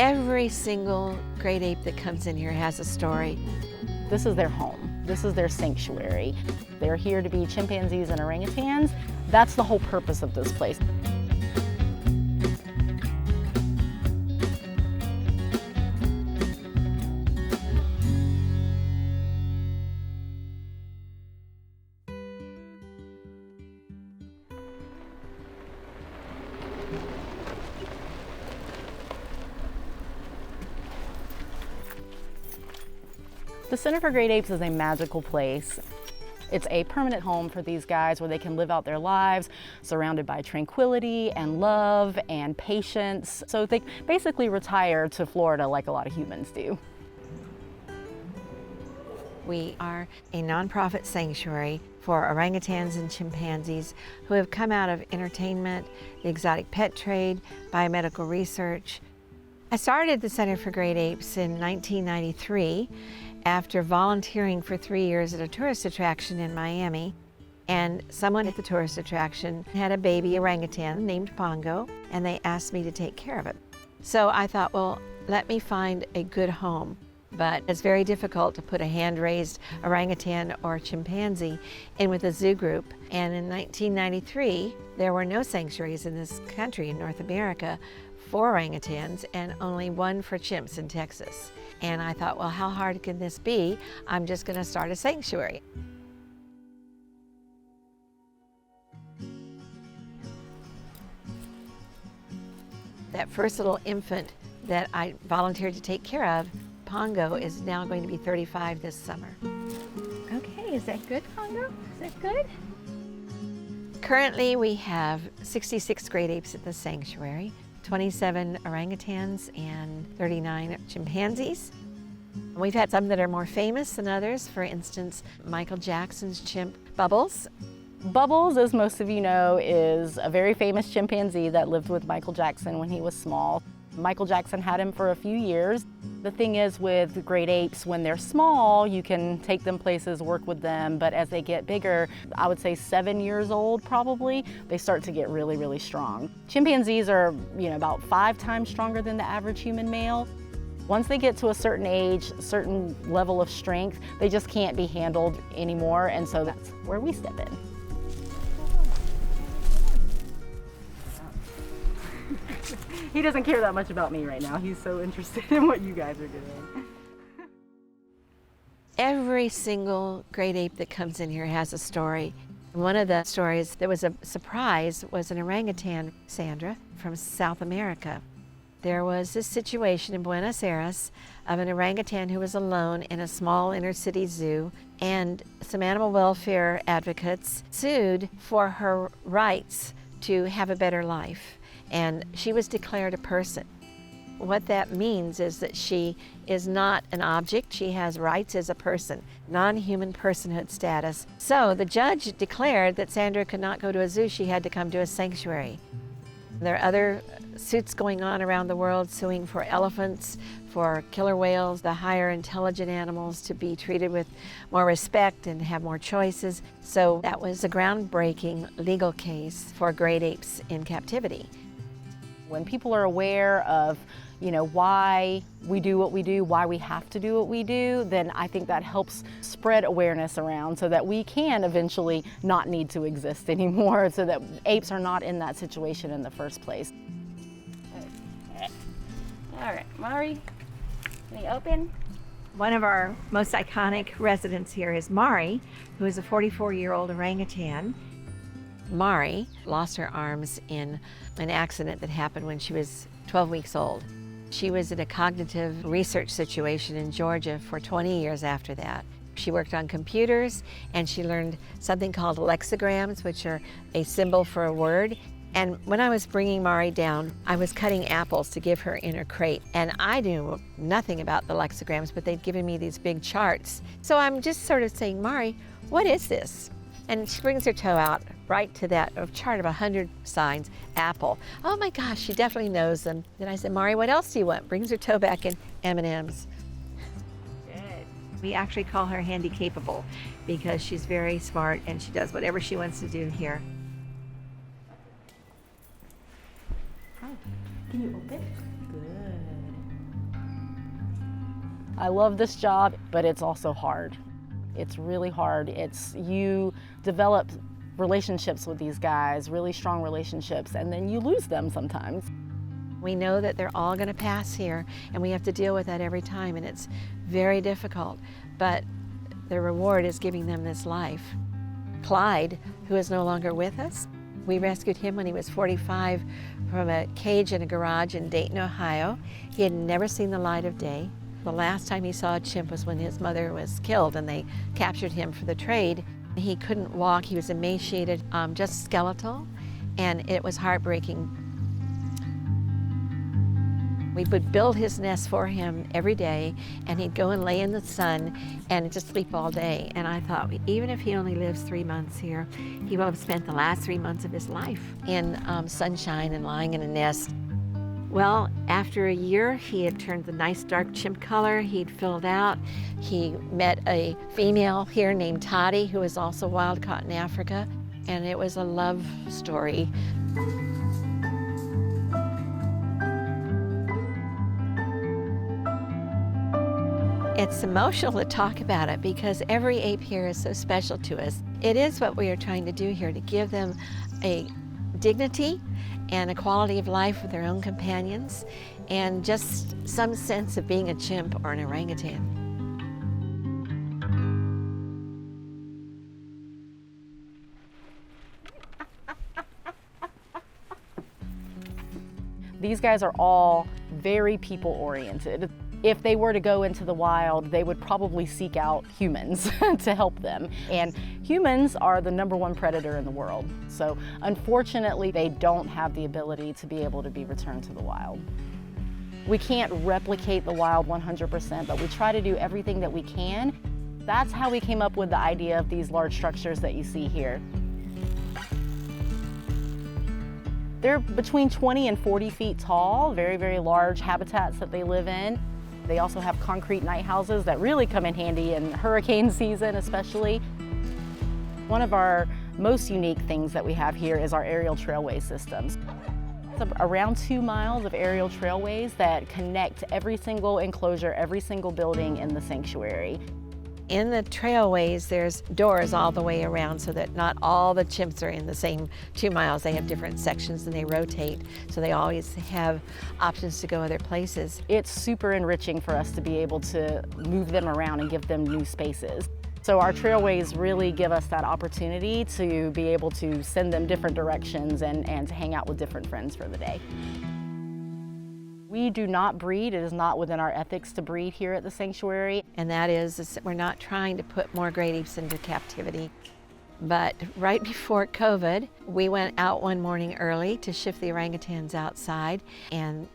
Every single great ape that comes in here has a story. This is their home. This is their sanctuary. They're here to be chimpanzees and orangutans. That's the whole purpose of this place. The Center for Great Apes is a magical place. It's a permanent home for these guys where they can live out their lives surrounded by tranquility and love and patience. So they basically retire to Florida like a lot of humans do. We are a nonprofit sanctuary for orangutans and chimpanzees who have come out of entertainment, the exotic pet trade, biomedical research. I started the Center for Great Apes in 1993 after volunteering for 3 years at a tourist attraction in Miami. And someone at the tourist attraction had a baby orangutan named Pongo, and they asked me to take care of it. So I thought, well, let me find a good home. But it's very difficult to put a hand-raised orangutan or chimpanzee in with a zoo group. And in 1993, there were no sanctuaries in this country, in North America, for orangutans and only one for chimps in Texas. And I thought, well, how hard can this be? I'm just going to start a sanctuary. That first little infant that I volunteered to take care of, Pongo, is now going to be 35 this summer. Okay, is that good, Pongo? Is that good? Currently, we have 66 great apes at the sanctuary, 27 orangutans and 39 chimpanzees. We've had some that are more famous than others. For instance, Michael Jackson's chimp, Bubbles. Bubbles, as most of you know, is a very famous chimpanzee that lived with Michael Jackson when he was small. Michael Jackson had him for a few years. The thing is with great apes, when they're small, you can take them places, work with them, but as they get bigger, I would say 7 years old probably, they start to get really, really strong. Chimpanzees are, about 5 times stronger than the average human male. Once they get to a certain age, a certain level of strength, they just can't be handled anymore, and so that's where we step in. He doesn't care that much about me right now. He's so interested in what you guys are doing. Every single great ape that comes in here has a story. One of the stories that was a surprise was an orangutan, Sandra, from South America. There was this situation in Buenos Aires of an orangutan who was alone in a small inner city zoo, and some animal welfare advocates sued for her rights to have a better life. And she was declared a person. What that means is that she is not an object, she has rights as a person, non-human personhood status. So the judge declared that Sandra could not go to a zoo, she had to come to a sanctuary. There are other suits going on around the world suing for elephants, for killer whales, the higher intelligent animals to be treated with more respect and have more choices. So that was a groundbreaking legal case for great apes in captivity. When people are aware of, why we do what we do, why we have to do what we do, then I think that helps spread awareness around so that we can eventually not need to exist anymore, so that apes are not in that situation in the first place. All right, Mari, can you open? One of our most iconic residents here is Mari, who is a 44-year-old orangutan. Mari lost her arms in an accident that happened when she was 12 weeks old. She was in a cognitive research situation in Georgia for 20 years after that. She worked on computers and she learned something called lexicograms, which are a symbol for a word. And when I was bringing Mari down, I was cutting apples to give her in her crate. And I knew nothing about the lexicograms, but they'd given me these big charts. So I'm just sort of saying, Mari, what is this? And she brings her toe out right to that chart of 100 signs, apple. Oh my gosh, she definitely knows them. Then I said, Mari, what else do you want? Brings her toe back in, M&Ms. Good. We actually call her handy capable because she's very smart and she does whatever she wants to do here. Can you open? Good. I love this job, but it's also hard. It's really hard. You develop relationships with these guys, really strong relationships, and then you lose them sometimes. We know that they're all going to pass here, and we have to deal with that every time, and it's very difficult, but the reward is giving them this life. Clyde, who is no longer with us, we rescued him when he was 45 from a cage in a garage in Dayton, Ohio. He had never seen the light of day. The last time he saw a chimp was when his mother was killed and they captured him for the trade. He couldn't walk, he was emaciated, just skeletal, and it was heartbreaking. We would build his nest for him every day, and he'd go and lay in the sun and just sleep all day. And I thought, even if he only lives 3 months here, he will have spent the last 3 months of his life in sunshine and lying in a nest. Well, after a year, he had turned the nice dark chimp color. He'd filled out. He met a female here named Toddy, who was also wild caught in Africa, and it was a love story. It's emotional to talk about it because every ape here is so special to us. It is what we are trying to do here, to give them a dignity and a quality of life with their own companions and just some sense of being a chimp or an orangutan. These guys are all very people-oriented. If they were to go into the wild, they would probably seek out humans to help them. And humans are the #1 predator in the world. So unfortunately, they don't have the ability to be able to be returned to the wild. We can't replicate the wild 100%, but we try to do everything that we can. That's how we came up with the idea of these large structures that you see here. They're between 20 and 40 feet tall, very, very large habitats that they live in. They also have concrete night houses that really come in handy in hurricane season especially. One of our most unique things that we have here is our aerial trailway systems. It's around 2 miles of aerial trailways that connect every single enclosure, every single building in the sanctuary. In the trailways, there's doors all the way around so that not all the chimps are in the same 2 miles. They have different sections and they rotate, so they always have options to go other places. It's super enriching for us to be able to move them around and give them new spaces. So our trailways really give us that opportunity to be able to send them different directions and to hang out with different friends for the day. We do not breed. It is not within our ethics to breed here at the sanctuary. And that is we're not trying to put more great apes into captivity. But right before COVID, we went out one morning early to shift the orangutans outside, and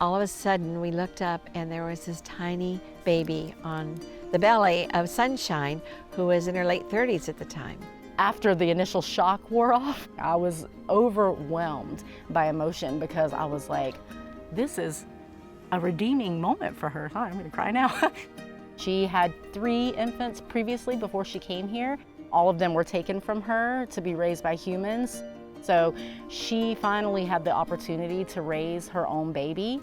all of a sudden we looked up and there was this tiny baby on the belly of Sunshine, who was in her late 30s at the time. After the initial shock wore off, I was overwhelmed by emotion because I was like, this is a redeeming moment for her. Sorry, I'm gonna cry now. She had 3 infants previously before she came here. All of them were taken from her to be raised by humans. So she finally had the opportunity to raise her own baby.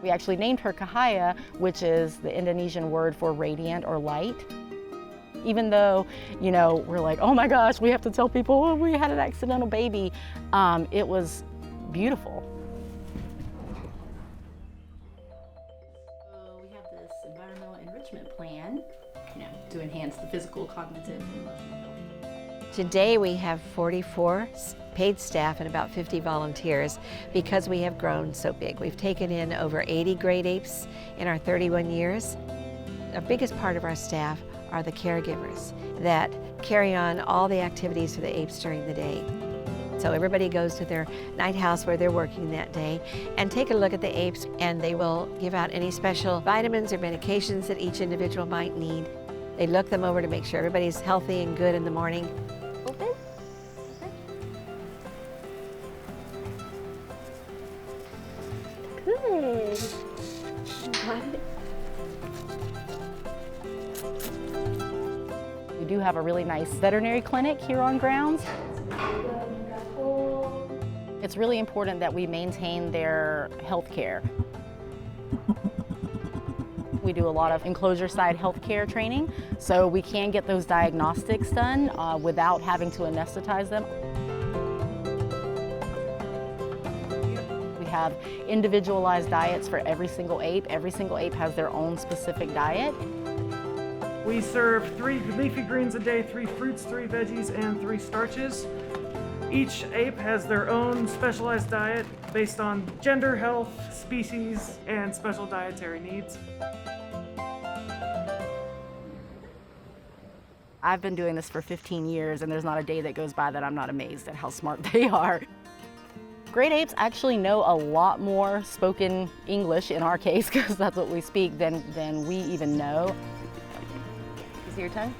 We actually named her Cahaya, which is the Indonesian word for radiant or light. Even though, you know, we're like, oh my gosh, we have to tell people, oh, we had an accidental baby, it was beautiful. So we have this environmental enrichment plan, to enhance the physical, cognitive, and emotional health. Today we have 44 paid staff and about 50 volunteers because we have grown so big. We've taken in over 80 great apes in our 31 years. The biggest part of our staff are the caregivers that carry on all the activities for the apes during the day. So everybody goes to their night house where they're working that day and take a look at the apes, and they will give out any special vitamins or medications that each individual might need. They look them over to make sure everybody's healthy and good in the morning. Open. Good. We do have a really nice veterinary clinic here on grounds. It's really important that we maintain their health care. We do a lot of enclosure side healthcare training, so we can get those diagnostics done without having to anesthetize them. We have individualized diets for every single ape. Every single ape has their own specific diet. We serve 3 leafy greens a day, 3 fruits, 3 veggies, and 3 starches. Each ape has their own specialized diet based on gender, health, species, and special dietary needs. I've been doing this for 15 years, and there's not a day that goes by that I'm not amazed at how smart they are. Great apes actually know a lot more spoken English, in our case, because that's what we speak, than we even know. You see your tongue?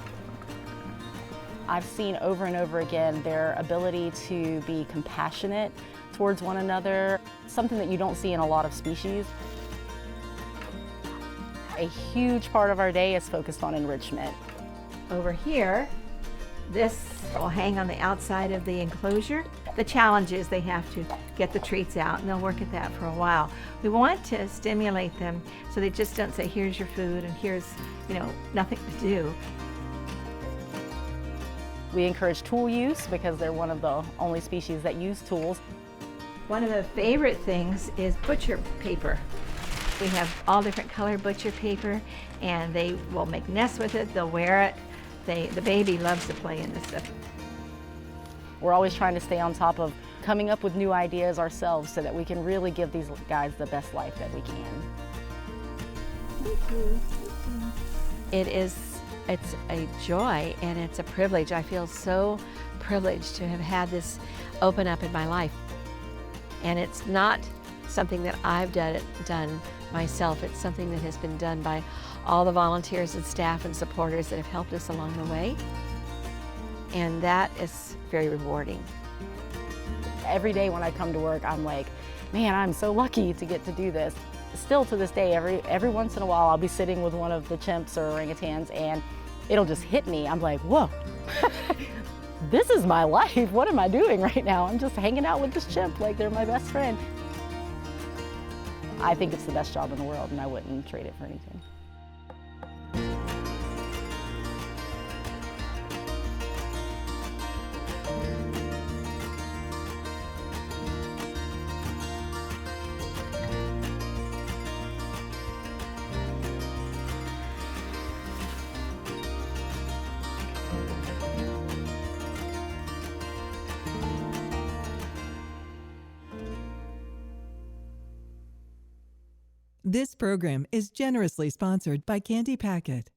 I've seen over and over again their ability to be compassionate towards one another, something that you don't see in a lot of species. A huge part of our day is focused on enrichment. Over here, this will hang on the outside of the enclosure. The challenge is they have to get the treats out, and they'll work at that for a while. We want to stimulate them so they just don't say, here's your food and here's, nothing to do. We encourage tool use because they're one of the only species that use tools. One of the favorite things is butcher paper. We have all different colored butcher paper, and they will make nests with it, they'll wear it. The baby loves to play in this stuff. We're always trying to stay on top of coming up with new ideas ourselves so that we can really give these guys the best life that we can. Thank you. It's a joy and it's a privilege. I feel so privileged to have had this open up in my life. And it's not something that I've done myself. It's something that has been done by all the volunteers and staff and supporters that have helped us along the way. And that is very rewarding. Every day when I come to work, I'm like, man, I'm so lucky to get to do this. Still to this day, every once in a while, I'll be sitting with one of the chimps or orangutans and it'll just hit me. I'm like, whoa, this is my life. What am I doing right now? I'm just hanging out with this chimp like they're my best friend. I think it's the best job in the world and I wouldn't trade it for anything. This program is generously sponsored by Candy Packet.